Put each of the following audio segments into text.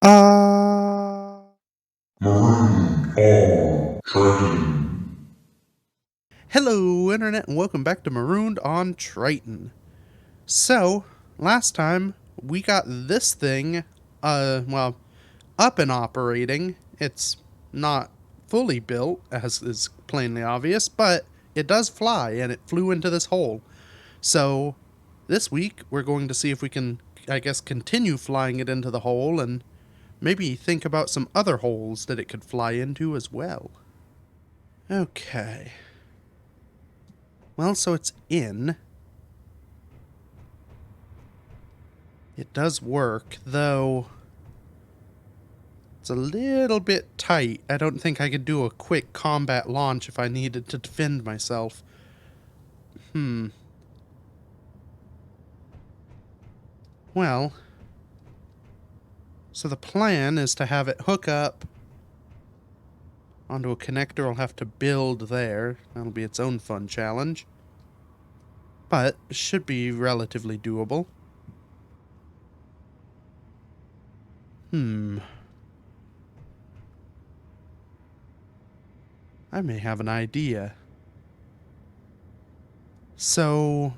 Marooned on Triton. Hello, Internet, and welcome back to Marooned on Triton. So, last time we got this thing, up and operating. It's not fully built, as is plainly obvious, but it does fly, and it flew into this hole. So, this week we're going to see if we can, continue flying it into the hole and maybe think about some other holes that it could fly into as well. Okay. Well, so it's in. It does work, though it's a little bit tight. I don't think I could do a quick combat launch if I needed to defend myself. Well, so the plan is to have it hook up onto a connector I'll have to build there. That'll be its own fun challenge. But it should be relatively doable. I may have an idea. So,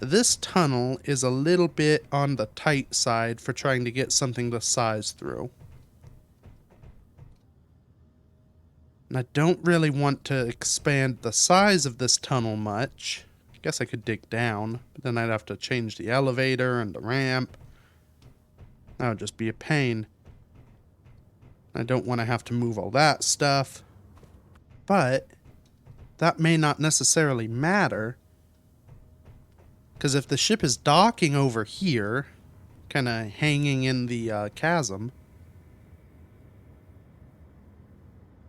this tunnel is a little bit on the tight side for trying to get something this size through. And I don't really want to expand the size of this tunnel much. I guess I could dig down, but then I'd have to change the elevator and the ramp. That would just be a pain. I don't want to have to move all that stuff. But that may not necessarily matter, because if the ship is docking over here, kind of hanging in the chasm,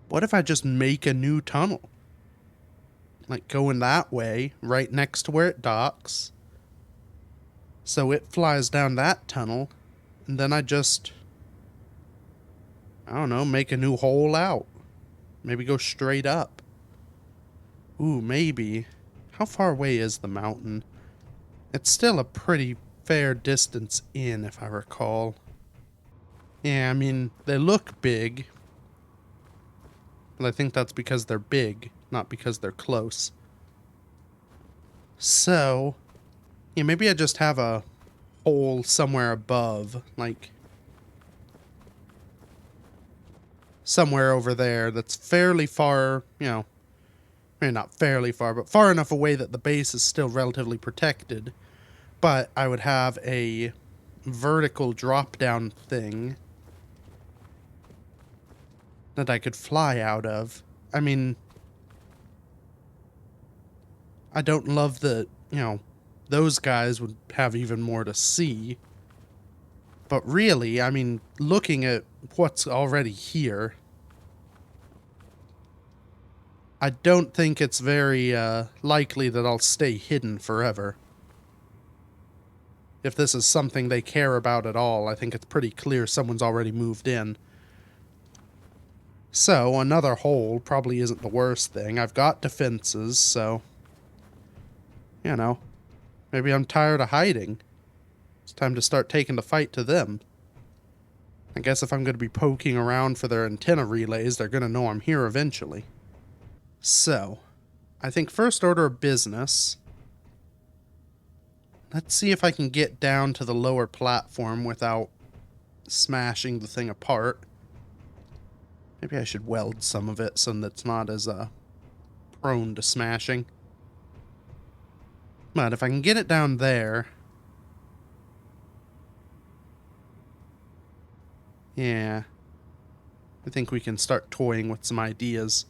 what if I just make a new tunnel? Like going that way, right next to where it docks. So it flies down that tunnel, and then I just, I don't know, make a new hole out. Maybe go straight up. Ooh, maybe. How far away is the mountain? It's still a pretty fair distance in, if I recall. Yeah, I mean, they look big. But I think that's because they're big, not because they're close. So, yeah, maybe I just have a hole somewhere above, like somewhere over there that's fairly far, maybe not fairly far, but far enough away that the base is still relatively protected. But I would have a vertical drop-down thing that I could fly out of. I mean, I don't love that, those guys would have even more to see. But really, I mean, looking at what's already here, I don't think it's very likely that I'll stay hidden forever. If this is something they care about at all, I think it's pretty clear someone's already moved in. So, another hole probably isn't the worst thing. I've got defenses, so, maybe I'm tired of hiding. It's time to start taking the fight to them. I guess if I'm going to be poking around for their antenna relays, they're going to know I'm here eventually. So, I think first order of business, let's see if I can get down to the lower platform without smashing the thing apart. Maybe I should weld some of it so that it's not as prone to smashing. But if I can get it down there, yeah, I think we can start toying with some ideas.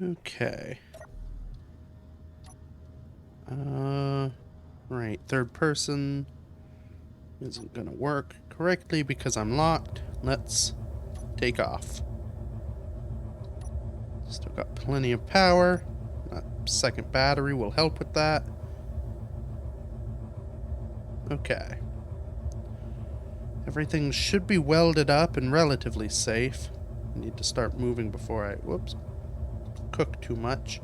Okay. Right, third person isn't gonna work correctly because I'm locked. Let's take off. Still got plenty of power. That second battery will help with that. Okay. Everything should be welded up and relatively safe. I need to start moving before I, whoops, cook too much.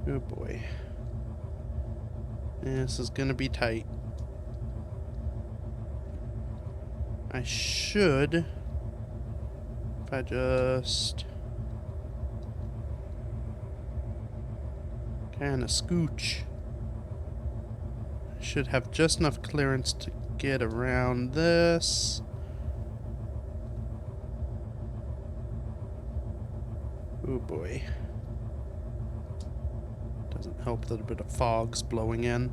Oh boy. This is gonna be tight. I should, if I just kind of scooch, I should have just enough clearance to get around this. Oh boy. Doesn't help that a bit of fog's blowing in.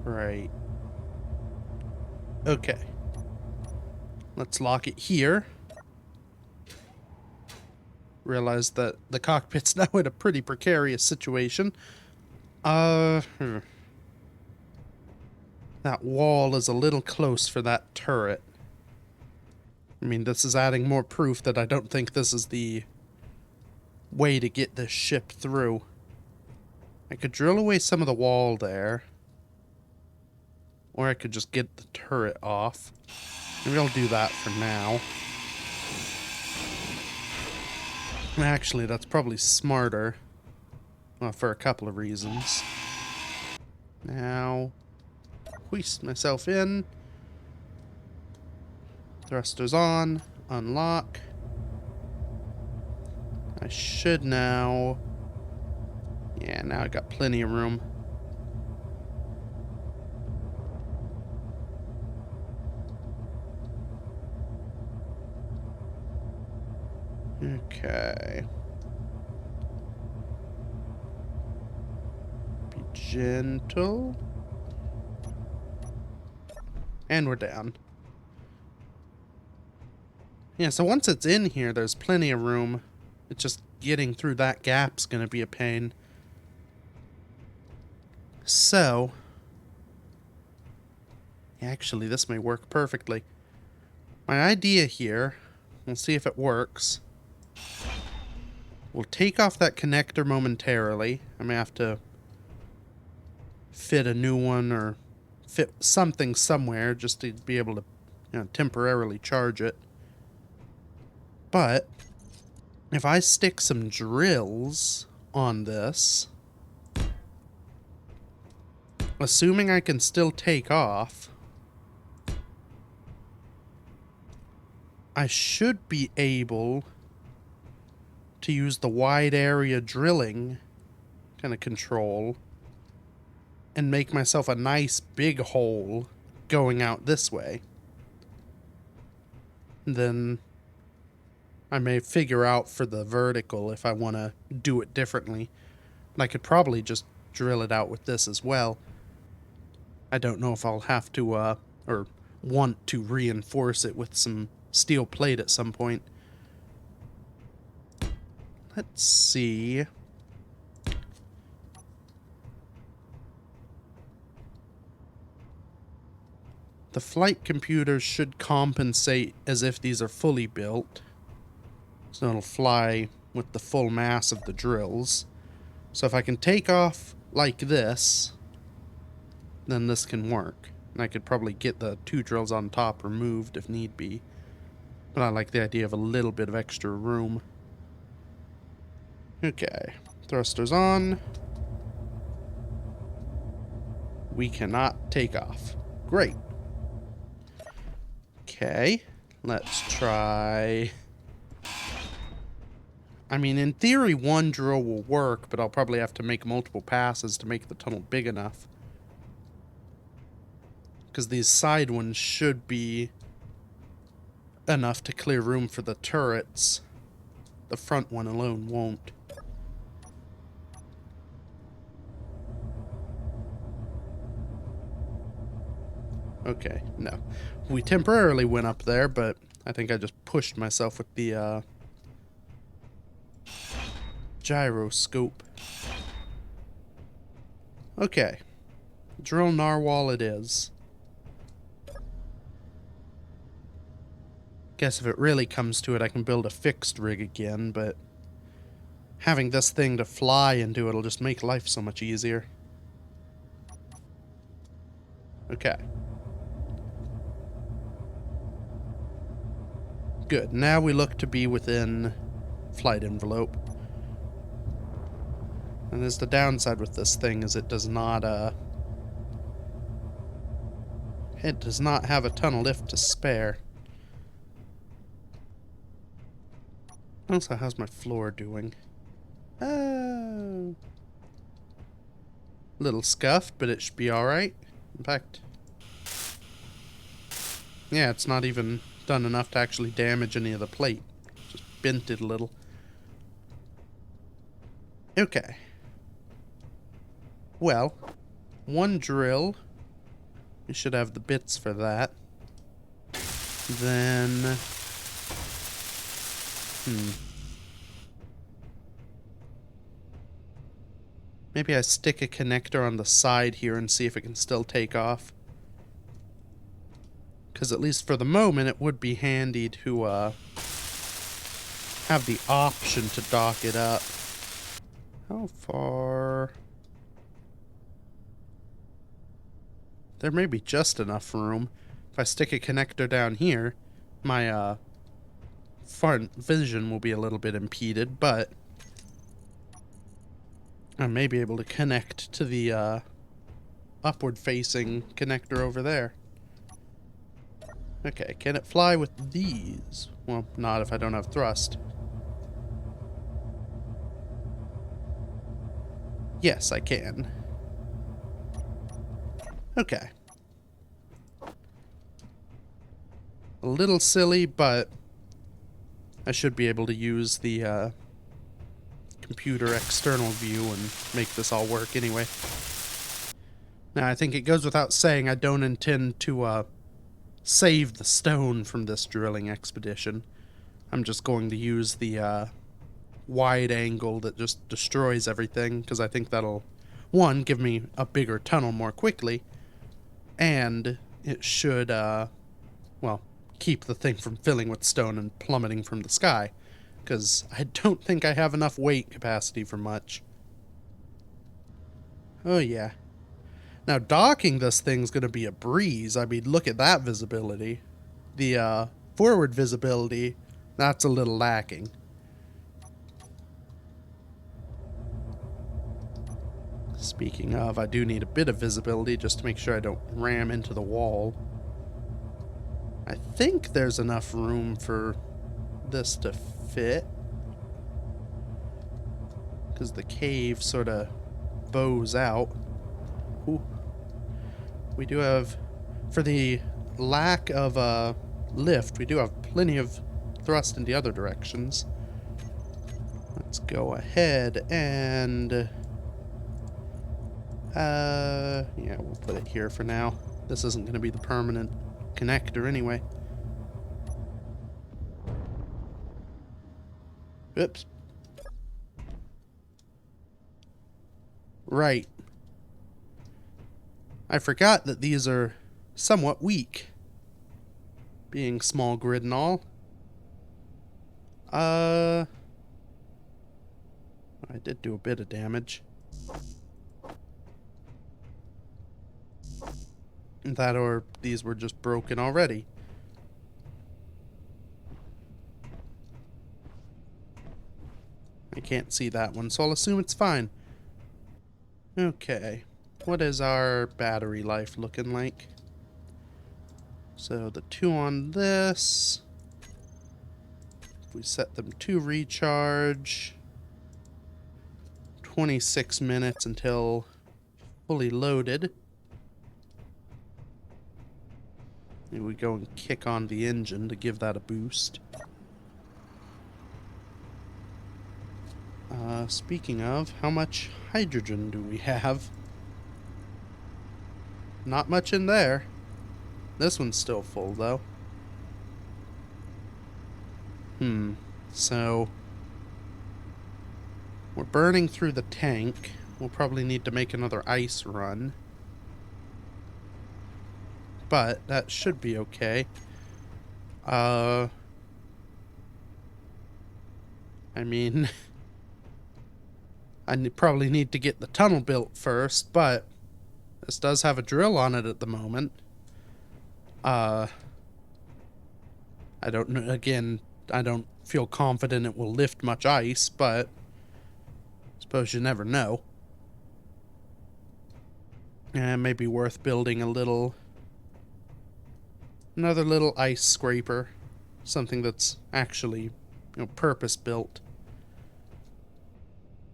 Right. Okay. Let's lock it here. Realize that the cockpit's now in a pretty precarious situation. That wall is a little close for that turret. I mean, this is adding more proof that I don't think this is the way to get this ship through. I could drill away some of the wall there. Or I could just get the turret off. Maybe I'll do that for now. Actually, that's probably smarter. Well, for a couple of reasons. Now, hoist myself in. Thrusters on. Unlock. I should now... Yeah, now I got plenty of room. Okay. Be gentle. And we're down. Yeah, so once it's in here, there's plenty of room. It's just getting through that gap's gonna be a pain. So... Actually, this may work perfectly. My idea here, we'll see if it works. We'll take off that connector momentarily. I may have to fit a new one or fit something somewhere just to be able to, you know, temporarily charge it. But if I stick some drills on this, assuming I can still take off, I should be able to use the wide area drilling kind of control and make myself a nice big hole going out this way. And then I may figure out for the vertical if I want to do it differently. And I could probably just drill it out with this as well. I don't know if I'll have to, or want to reinforce it with some steel plate at some point. Let's see. The flight computers should compensate as if these are fully built. So it'll fly with the full mass of the drills. So if I can take off like this, then this can work. And I could probably get the 2 drills on top removed if need be. But I like the idea of a little bit of extra room. Okay, thrusters on. We cannot take off. Great. Okay, let's try... I mean, in theory, 1 drill will work, but I'll probably have to make multiple passes to make the tunnel big enough. Because these side ones should be enough to clear room for the turrets. The front one alone won't. Okay, no. We temporarily went up there, but I think I just pushed myself with the gyroscope. Okay. Drill narwhal it is. Guess if it really comes to it, I can build a fixed rig again, but having this thing to fly into it'll just make life so much easier. Okay. Good. Now we look to be within flight envelope. And there's the downside with this thing is it does not have a ton of lift to spare. Also, how's my floor doing? Oh. Little scuffed, but it should be alright. In fact, yeah, it's not even done enough to actually damage any of the plate. Just bent it a little. Okay. Well, one drill. We should have the bits for that. Then... Maybe I stick a connector on the side here and see if it can still take off. Because at least for the moment, it would be handy to have the option to dock it up. How far? There may be just enough room. If I stick a connector down here, my front vision will be a little bit impeded, but I may be able to connect to the upward-facing connector over there. Okay, can it fly with these? Well, not if I don't have thrust. Yes, I can. Okay. A little silly, but I should be able to use the computer external view and make this all work anyway. Now, I think it goes without saying I don't intend to save the stone from this drilling expedition. I'm just going to use the wide angle that just destroys everything, because I think that'll, one, give me a bigger tunnel more quickly, and it should, well, keep the thing from filling with stone and plummeting from the sky, because I don't think I have enough weight capacity for much. Oh yeah. Now docking this thing's gonna be a breeze. I mean, look at that visibility. The forward visibility, that's a little lacking. Speaking of, I do need a bit of visibility just to make sure I don't ram into the wall. I think there's enough room for this to fit, because the cave sort of bows out. Ooh. We do have, for the lack of lift, we do have plenty of thrust in the other directions. Let's go ahead and yeah, we'll put it here for now. This isn't going to be the permanent connector anyway. Oops. Right. I forgot that these are somewhat weak, being small grid and all. I did do a bit of damage. That or these were just broken already. I can't see that one, so I'll assume it's fine. Okay. What is our battery life looking like? So the 2 on this. If we set them to recharge. 26 minutes until fully loaded. Maybe we go and kick on the engine to give that a boost. Speaking of, how much hydrogen do we have? Not much in there. This one's still full, though. So we're burning through the tank. We'll probably need to make another ice run. But that should be okay. I mean, probably need to get the tunnel built first, but this does have a drill on it at the moment. I don't know. Again, I don't feel confident it will lift much ice, but I suppose you never know. And maybe worth building another little ice scraper, something that's actually, purpose built.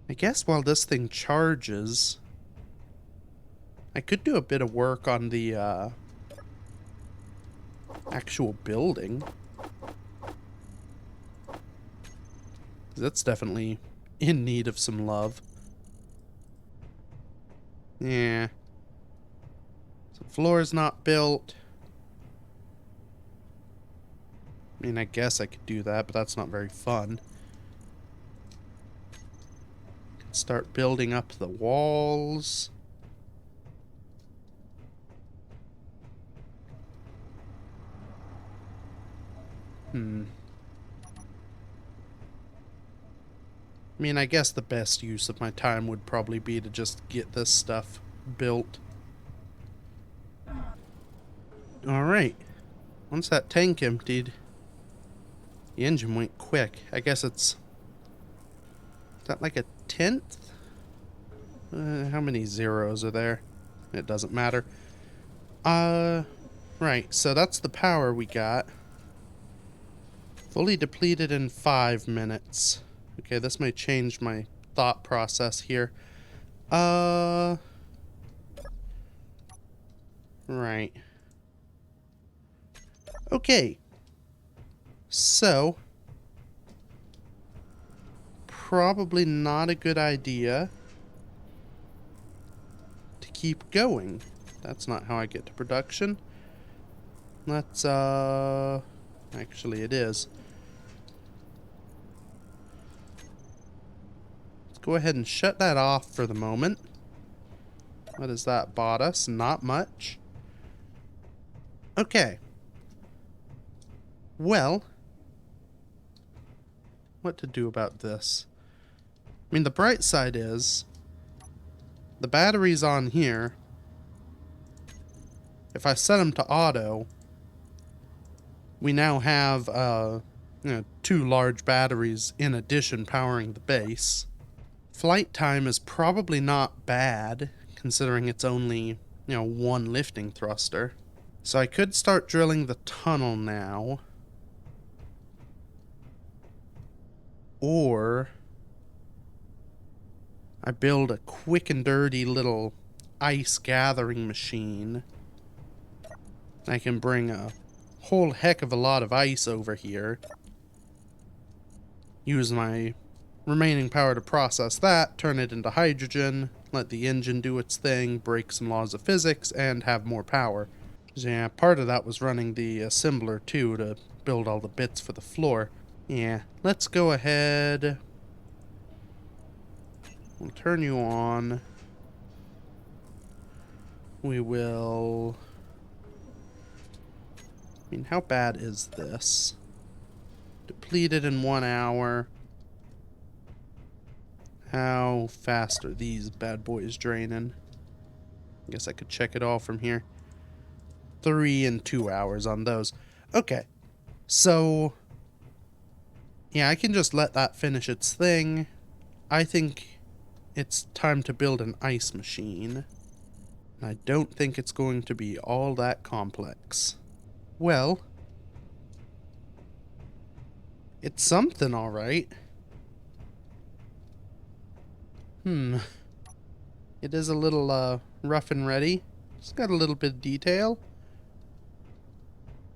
I guess while this thing charges, I could do a bit of work on the actual building. That's definitely in need of some love. Yeah. So floor's not built. I mean, I guess I could do that, but that's not very fun. Start building up the walls. I mean, I guess the best use of my time would probably be to just get this stuff built. Alright. Once that tank emptied, the engine went quick. I guess it's... Is that like a 10th? How many zeros are there? It doesn't matter. Right, so that's the power we got. Fully depleted in 5 minutes. Okay, this may change my thought process here. Right. Okay. So, probably not a good idea to keep going. That's not how I get to production. Let's, actually it is. Let's go ahead and shut that off for the moment. What has that bought us? Not much. Okay. Well, what to do about this? I mean, the bright side is the batteries on here. If I set them to auto, we now have 2 large batteries in addition powering the base. Flight time is probably not bad, considering it's only, 1 lifting thruster. So I could start drilling the tunnel now. Or I build a quick and dirty little ice gathering machine. I can bring a whole heck of a lot of ice over here. Use my remaining power to process that, turn it into hydrogen, let the engine do its thing, break some laws of physics, and have more power. So yeah, part of that was running the assembler too to build all the bits for the floor. Yeah, let's go ahead. We'll turn you on. We will... I mean, how bad is this? Depleted in 1 hour. How fast are these bad boys draining? I guess I could check it all from here. 3 and 2 hours on those. Okay. So... yeah, I can just let that finish its thing. I think it's time to build an ice machine. I don't think it's going to be all that complex. Well, it's something, all right. It is a little rough and ready. It's got a little bit of detail.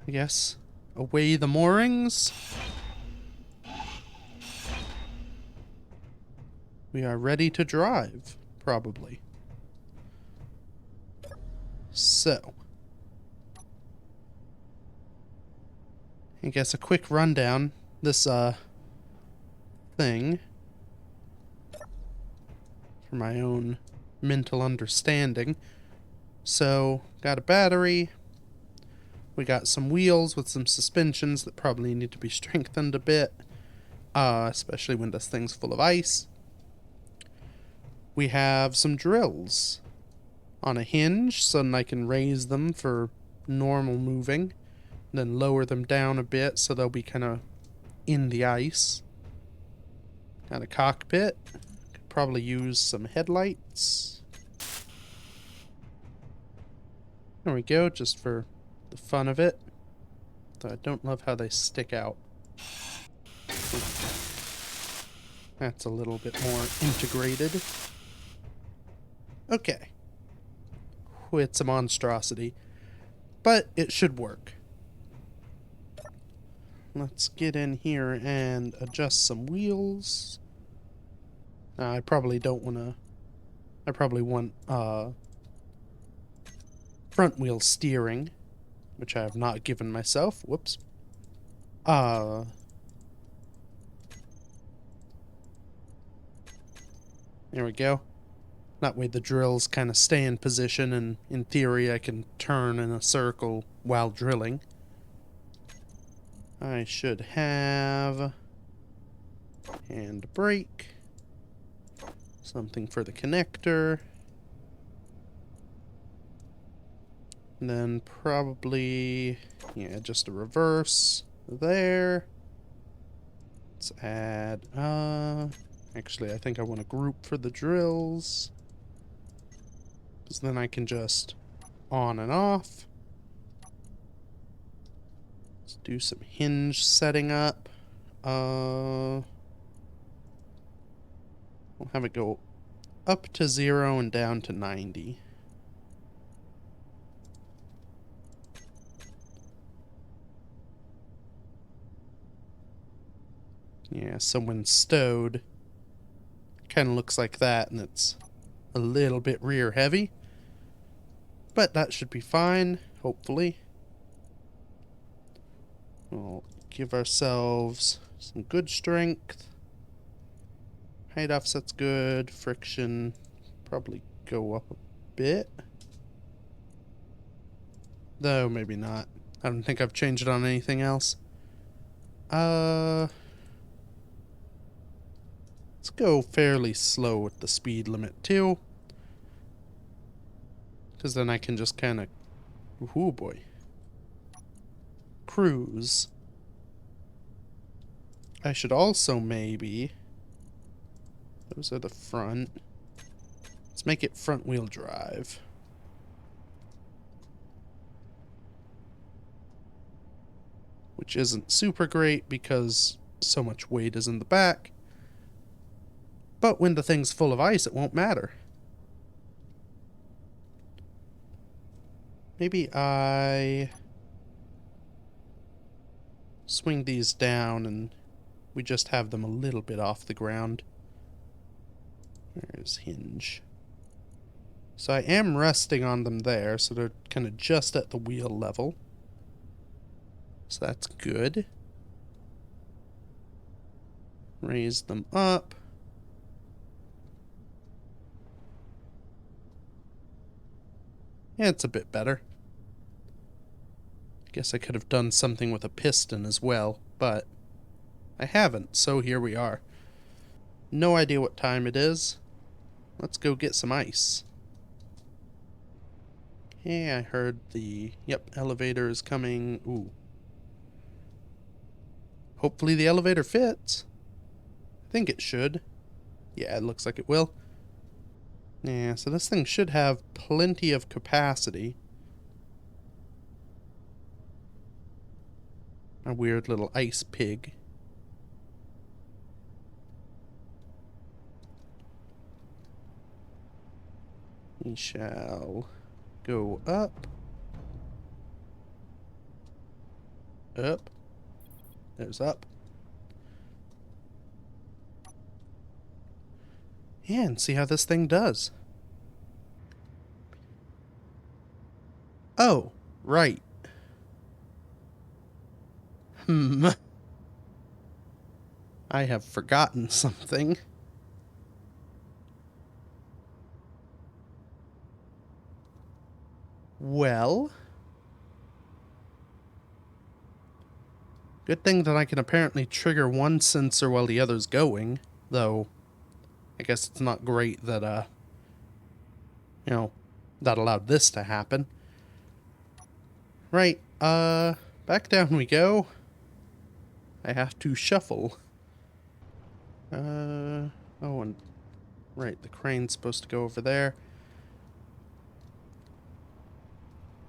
I guess. Away the moorings. We are ready to drive, probably. So, I guess a quick rundown. This, thing, for my own mental understanding. So, got a battery. We got some wheels with some suspensions that probably need to be strengthened a bit. Especially when this thing's full of ice. we have some drills on a hinge, so then I can raise them for normal moving, then lower them down a bit so they'll be kind of in the ice. Got a cockpit. Could probably use some headlights. There we go, just for the fun of it. Though I don't love how they stick out. That's a little bit more integrated. Okay. It's a monstrosity, but it should work. Let's get in here and adjust some wheels. I probably don't want to... I probably want front wheel steering, which I have not given myself. Whoops. There we go. That way the drills kind of stay in position, and in theory I can turn in a circle while drilling. I should have hand brake, something for the connector, and then probably, yeah, just a reverse there. Let's add, actually I think I want a group for the drills, because then I can just on and off. Let's do some hinge setting up. We'll have it go up to 0 and down to 90. Yeah, so when stowed, kind of looks like that, and it's a little bit rear heavy. But that should be fine, hopefully. We'll give ourselves some good strength. Height offset's good. Friction, probably go up a bit. Though, maybe not. I don't think I've changed it on anything else. Let's go fairly slow with the speed limit, too. Because then I can just kind of... Ooh, boy. Cruise. I should also maybe... Those are the front. Let's make it front wheel drive. Which isn't super great because so much weight is in the back. But when the thing's full of ice, it won't matter. Maybe I swing these down and we just have them a little bit off the ground. There's hinge. So I am resting on them there, so they're kind of just at the wheel level. So that's good. Raise them up. Yeah, it's a bit better. Guess I could have done something with a piston as well, but I haven't, so here we are. No idea what time it is. Let's go get some ice. Hey, I heard the... Yep, elevator is coming. Ooh. Hopefully the elevator fits. I think it should. Yeah, it looks like it will. Yeah, so this thing should have plenty of capacity. A weird little ice pig. We shall go up. Up. There's up. Yeah, and see how this thing does. Oh, right. I have forgotten something. Well... Good thing that I can apparently trigger one sensor while the other's going, though I guess it's not great that, you know, that allowed this to happen. Right, back down we go. I have to shuffle. Oh, and right, the crane's supposed to go over there.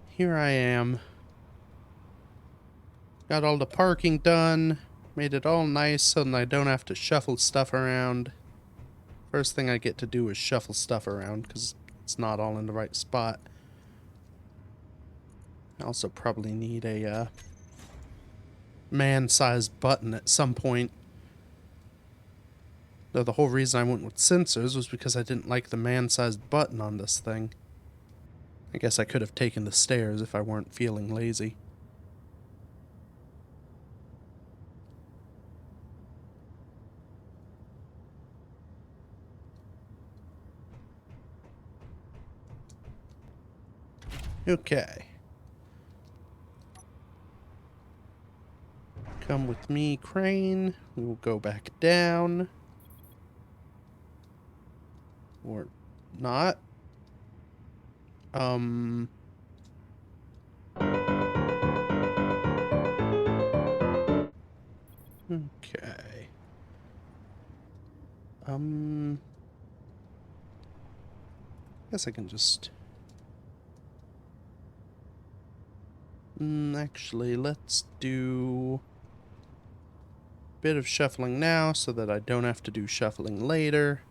Here I am. Got all the parking done. Made it all nice so that I don't have to shuffle stuff around. First thing I get to do is shuffle stuff around because it's not all in the right spot. I also probably need a man-sized button at some point. Though the whole reason I went with sensors was because I didn't like the man-sized button on this thing. I guess I could have taken the stairs if I weren't feeling lazy. Okay. Come with me, crane. We will go back down. Or not. Okay. Guess I can just... actually, let's do a bit of shuffling now so that I don't have to do shuffling later.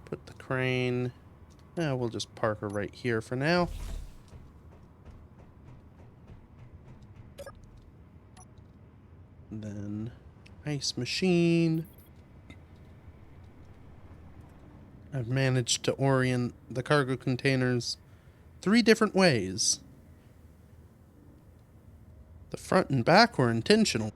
Put the crane... we'll just park her right here for now. And then ice machine. I've managed to orient the cargo containers 3 different ways. The front and back were intentional.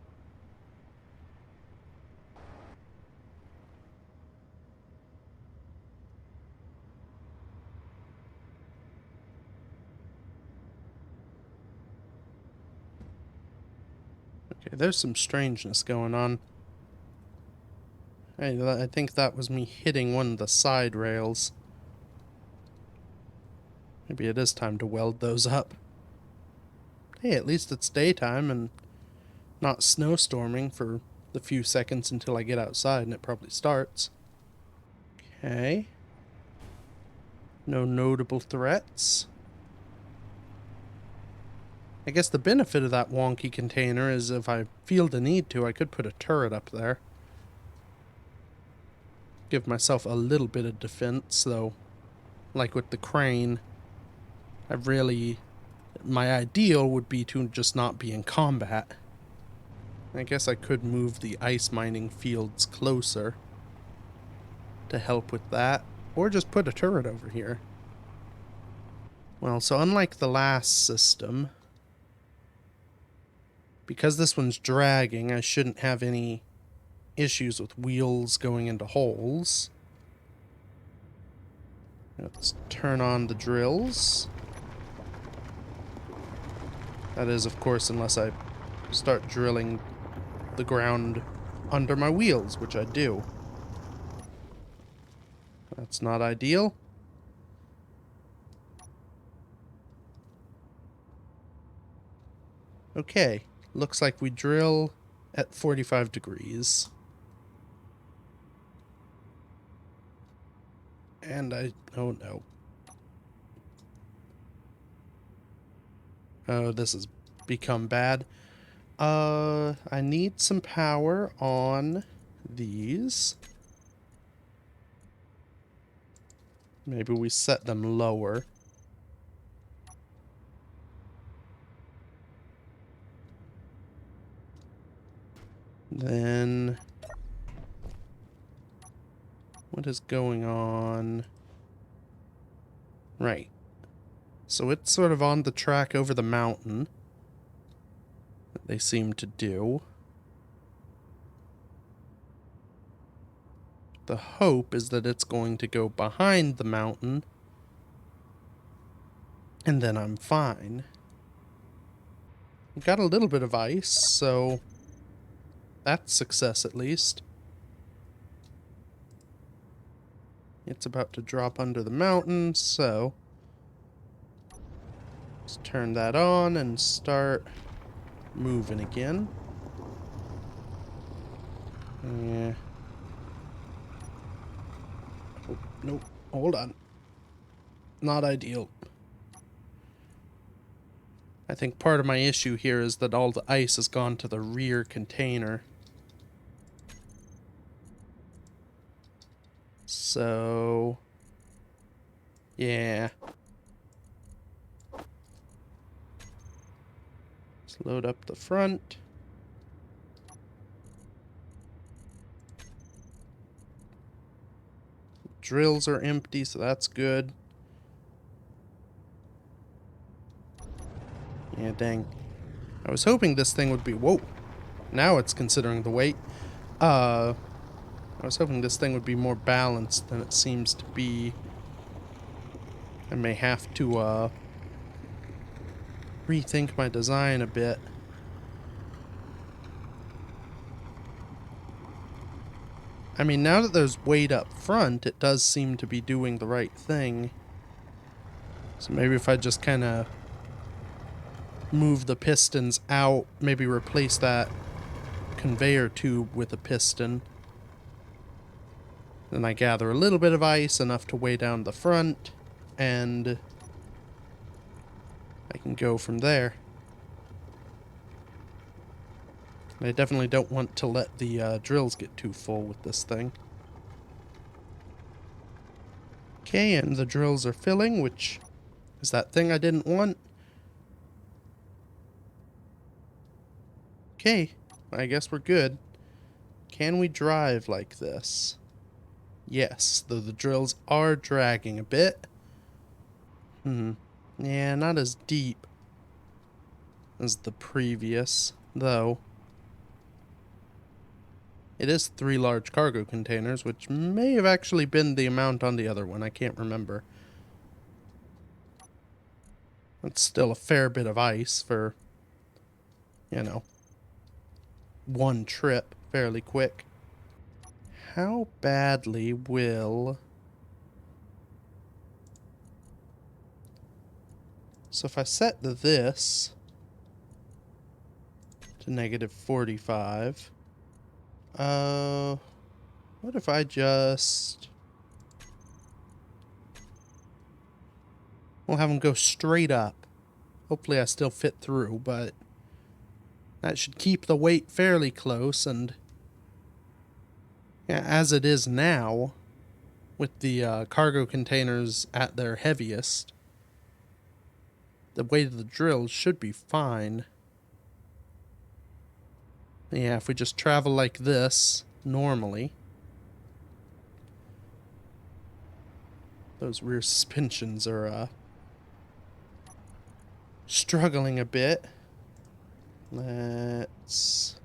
Okay, there's some strangeness going on. Hey, I think that was me hitting one of the side rails. Maybe it is time to weld those up. Hey, at least it's daytime and not snowstorming for the few seconds until I get outside, and it probably starts. Okay. No notable threats. I guess the benefit of that wonky container is if I feel the need to, I could put a turret up there. Give myself a little bit of defense, though. Like with the crane, my ideal would be to just not be in combat. I guess I could move the ice mining fields closer to help with that, or just put a turret over here. Well, so unlike the last system, because this one's dragging, I shouldn't have any issues with wheels going into holes. Let's turn on the drills. That is, of course, unless I start drilling the ground under my wheels, which I do. That's not ideal. Okay, looks like we drill at 45 degrees. And oh no. Oh, this has become bad. I need some power on these. Maybe we set them lower. Then... what is going on? Right. So it's sort of on the track over the mountain. That they seem to do. The hope is that it's going to go behind the mountain. And then I'm fine. We've got a little bit of ice, so... that's success at least. It's about to drop under the mountain, so let's turn that on and start moving again. Yeah. Oh, nope. Hold on. Not ideal. I think part of my issue here is that all the ice has gone to the rear container. So, yeah. Let's load up the front. Drills are empty, so that's good. Yeah, dang. I was hoping this thing would be... Whoa. Now it's considering the weight. I was hoping this thing would be more balanced than it seems to be. I may have to, rethink my design a bit. I mean, now that there's weight up front, it does seem to be doing the right thing. So maybe if I just kind of move the pistons out, maybe replace that conveyor tube with a piston. Then I gather a little bit of ice, enough to weigh down the front, and I can go from there. I definitely don't want to let the drills get too full with this thing. Okay, and the drills are filling, which is that thing I didn't want. Okay, I guess we're good. Can we drive like this? Yes, though the drills are dragging a bit. Yeah, not as deep as the previous, though. It is 3 large cargo containers, which may have actually been the amount on the other one. I can't remember. That's still a fair bit of ice for, you know, one trip fairly quick. How badly will... So if I set this to -45... what if I just... We'll have them go straight up. Hopefully I still fit through, but that should keep the weight fairly close, and yeah, as it is now, with the cargo containers at their heaviest, the weight of the drills should be fine. Yeah, if we just travel like this, normally. Those rear suspensions are, struggling a bit. Let's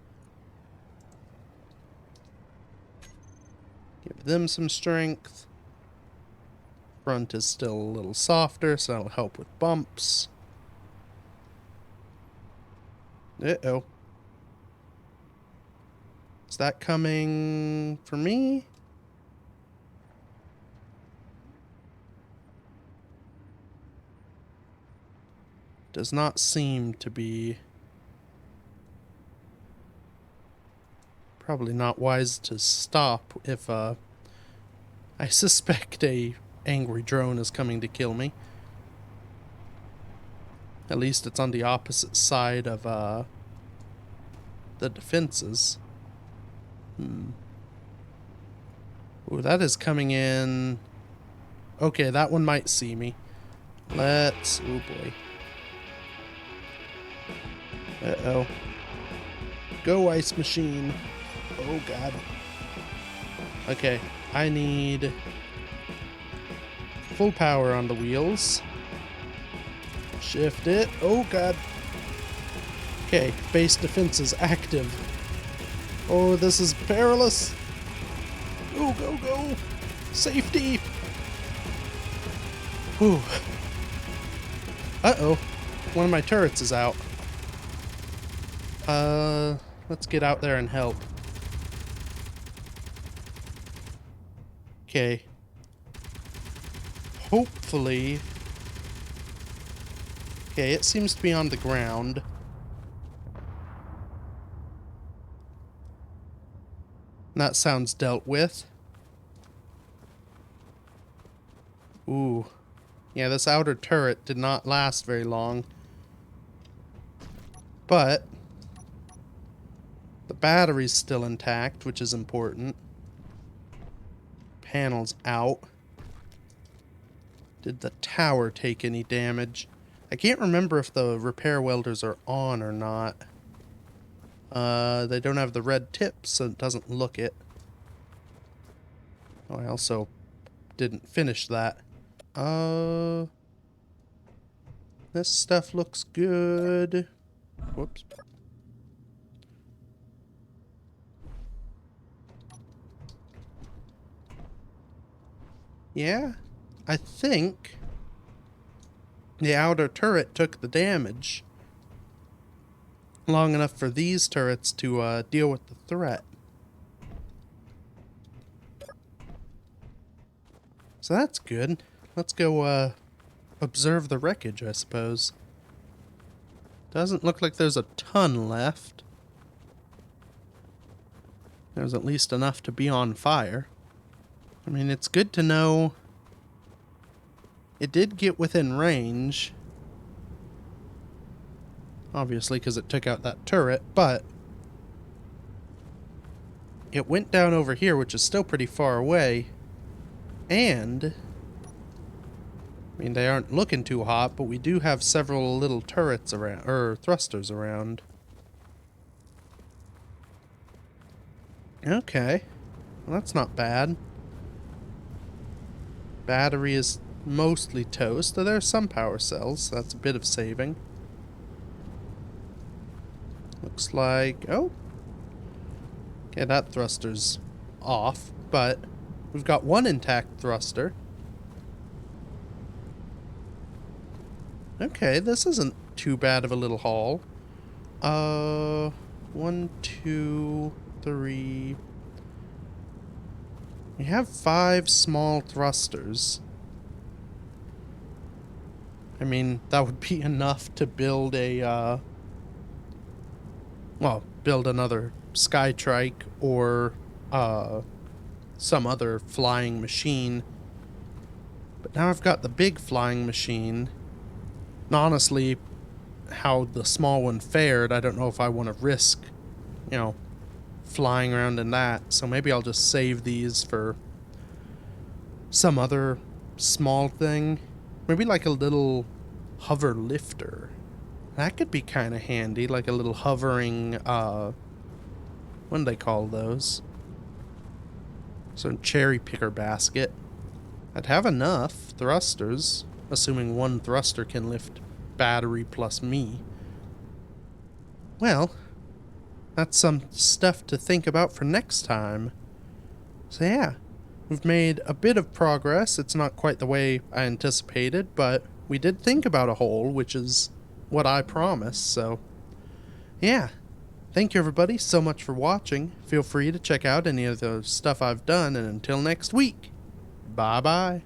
give them some strength. Front is still a little softer, so that'll help with bumps. Uh-oh. Is that coming for me? Does not seem to be. Probably not wise to stop if I suspect a angry drone is coming to kill me. At least it's on the opposite side of the defenses. Ooh, that is coming in. Okay, that one might see me. Let's... Oh boy. Uh-oh. Go, ice machine. Oh god. Okay, I need full power on the wheels. Shift it. Oh god. Okay, base defense is active. Oh, this is perilous. Go, go, go. Safety. Whew. Uh-oh. One of my turrets is out. Let's get out there and help. Okay. hopefully... Okay, it seems to be on the ground. That sounds dealt with. Ooh. Yeah, this outer turret did not last very long. But the battery's still intact, which is important. Panels out. Did the tower take any damage? I can't remember if the repair welders are on or not. They don't have the red tips, so it doesn't look it. Oh, I also didn't finish that. This stuff looks good. Whoops. Yeah, I think the outer turret took the damage long enough for these turrets to deal with the threat. So that's good. Let's go observe the wreckage, I suppose. Doesn't look like there's a ton left. There's at least enough to be on fire. I mean, it's good to know it did get within range. Obviously, because it took out that turret, but it went down over here, which is still pretty far away. And I mean, they aren't looking too hot, but we do have several little turrets around, or thrusters around. Okay. Well, that's not bad. Battery is mostly toast, though there's some power cells, so that's a bit of saving. Looks like... oh. Okay, that thruster's off, but we've got one intact thruster. Okay, this isn't too bad of a little haul. 1, 2, 3... We have 5 small thrusters. I mean, that would be enough to build a, well, build another Skytrike or, some other flying machine. But now I've got the big flying machine. And honestly, how the small one fared, I don't know if I want to risk, you know, flying around in that. So maybe I'll just save these for some other small thing. Maybe like a little hover lifter. That could be kind of handy, like a little hovering, what do they call those? Some cherry picker basket. I'd have enough thrusters, assuming one thruster can lift battery plus me. Well, that's some stuff to think about for next time. So yeah, we've made a bit of progress. It's not quite the way I anticipated, but we did think about a hole, which is what I promised, so yeah. Thank you everybody so much for watching. Feel free to check out any of the stuff I've done, and until next week, bye bye.